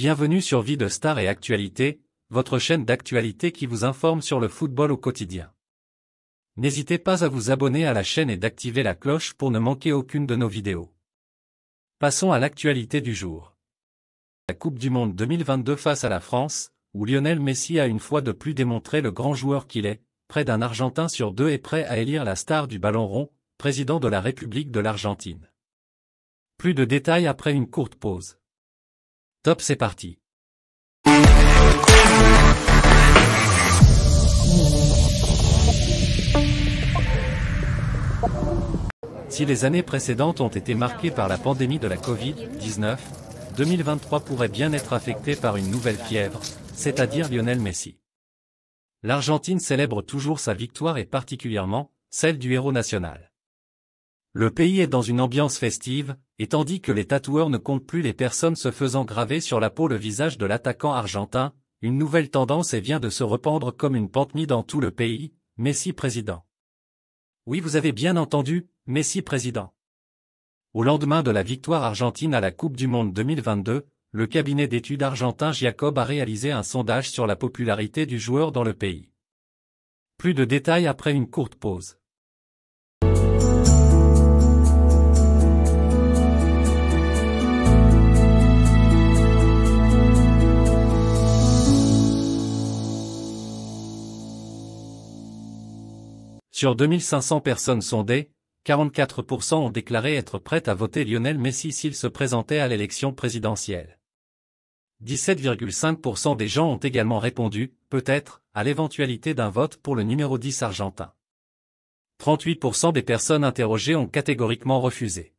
Bienvenue sur Vie de Star et Actualité, votre chaîne d'actualité qui vous informe sur le football au quotidien. N'hésitez pas à vous abonner à la chaîne et d'activer la cloche pour ne manquer aucune de nos vidéos. Passons à l'actualité du jour. La Coupe du Monde 2022 face à la France, où Lionel Messi a une fois de plus démontré le grand joueur qu'il est, près d'un Argentin sur deux est prêt à élire la star du ballon rond, président de la République de l'Argentine. Plus de détails après une courte pause. Top, c'est parti. Si les années précédentes ont été marquées par la pandémie de la Covid-19, 2023 pourrait bien être affectée par une nouvelle fièvre, c'est-à-dire Lionel Messi. L'Argentine célèbre toujours sa victoire et particulièrement celle du héros national. Le pays est dans une ambiance festive, et tandis que les tatoueurs ne comptent plus les personnes se faisant graver sur la peau le visage de l'attaquant argentin, une nouvelle tendance vient de se répandre comme une pandémie dans tout le pays, Messi président. Oui, vous avez bien entendu, Messi président. Au lendemain de la victoire argentine à la Coupe du Monde 2022, le cabinet d'études argentin Jacob a réalisé un sondage sur la popularité du joueur dans le pays. Plus de détails après une courte pause. Sur 2500 personnes sondées, 44% ont déclaré être prêtes à voter Lionel Messi s'il se présentait à l'élection présidentielle. 17,5% des gens ont également répondu, peut-être, à l'éventualité d'un vote pour le numéro 10 argentin. 38% des personnes interrogées ont catégoriquement refusé.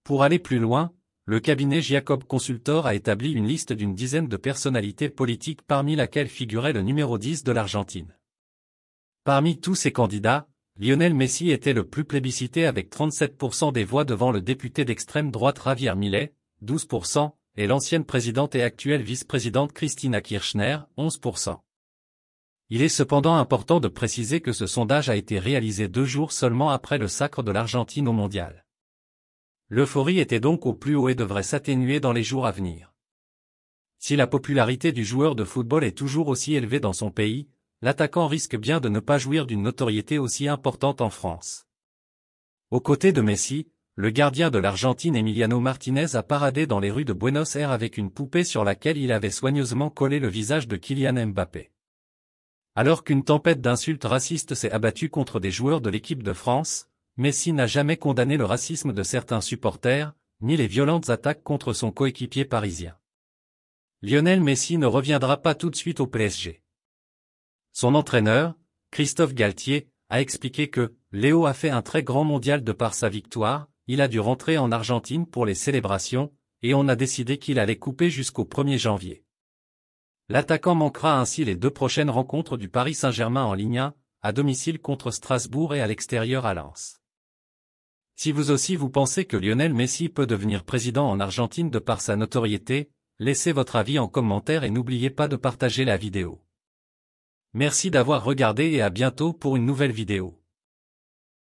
Pour aller plus loin, le cabinet Jacob Consultor a établi une liste d'une dizaine de personnalités politiques parmi laquelle figurait le numéro 10 de l'Argentine. Parmi tous ces candidats, Lionel Messi était le plus plébiscité avec 37% des voix devant le député d'extrême droite Javier Milei, 12%, et l'ancienne présidente et actuelle vice-présidente Cristina Kirchner, 11%. Il est cependant important de préciser que ce sondage a été réalisé 2 jours seulement après le sacre de l'Argentine au mondial. L'euphorie était donc au plus haut et devrait s'atténuer dans les jours à venir. Si la popularité du joueur de football est toujours aussi élevée dans son pays, l'attaquant risque bien de ne pas jouir d'une notoriété aussi importante en France. Aux côtés de Messi, le gardien de l'Argentine Emiliano Martinez a paradé dans les rues de Buenos Aires avec une poupée sur laquelle il avait soigneusement collé le visage de Kylian Mbappé. Alors qu'une tempête d'insultes racistes s'est abattue contre des joueurs de l'équipe de France, Messi n'a jamais condamné le racisme de certains supporters, ni les violentes attaques contre son coéquipier parisien. Lionel Messi ne reviendra pas tout de suite au PSG. Son entraîneur, Christophe Galtier, a expliqué que Léo a fait un très grand mondial de par sa victoire, il a dû rentrer en Argentine pour les célébrations, et on a décidé qu'il allait couper jusqu'au 1er janvier. L'attaquant manquera ainsi les 2 prochaines rencontres du Paris Saint-Germain en Ligue 1, à domicile contre Strasbourg et à l'extérieur à Lens. Si vous aussi vous pensez que Lionel Messi peut devenir président en Argentine de par sa notoriété, laissez votre avis en commentaire et n'oubliez pas de partager la vidéo. Merci d'avoir regardé et à bientôt pour une nouvelle vidéo.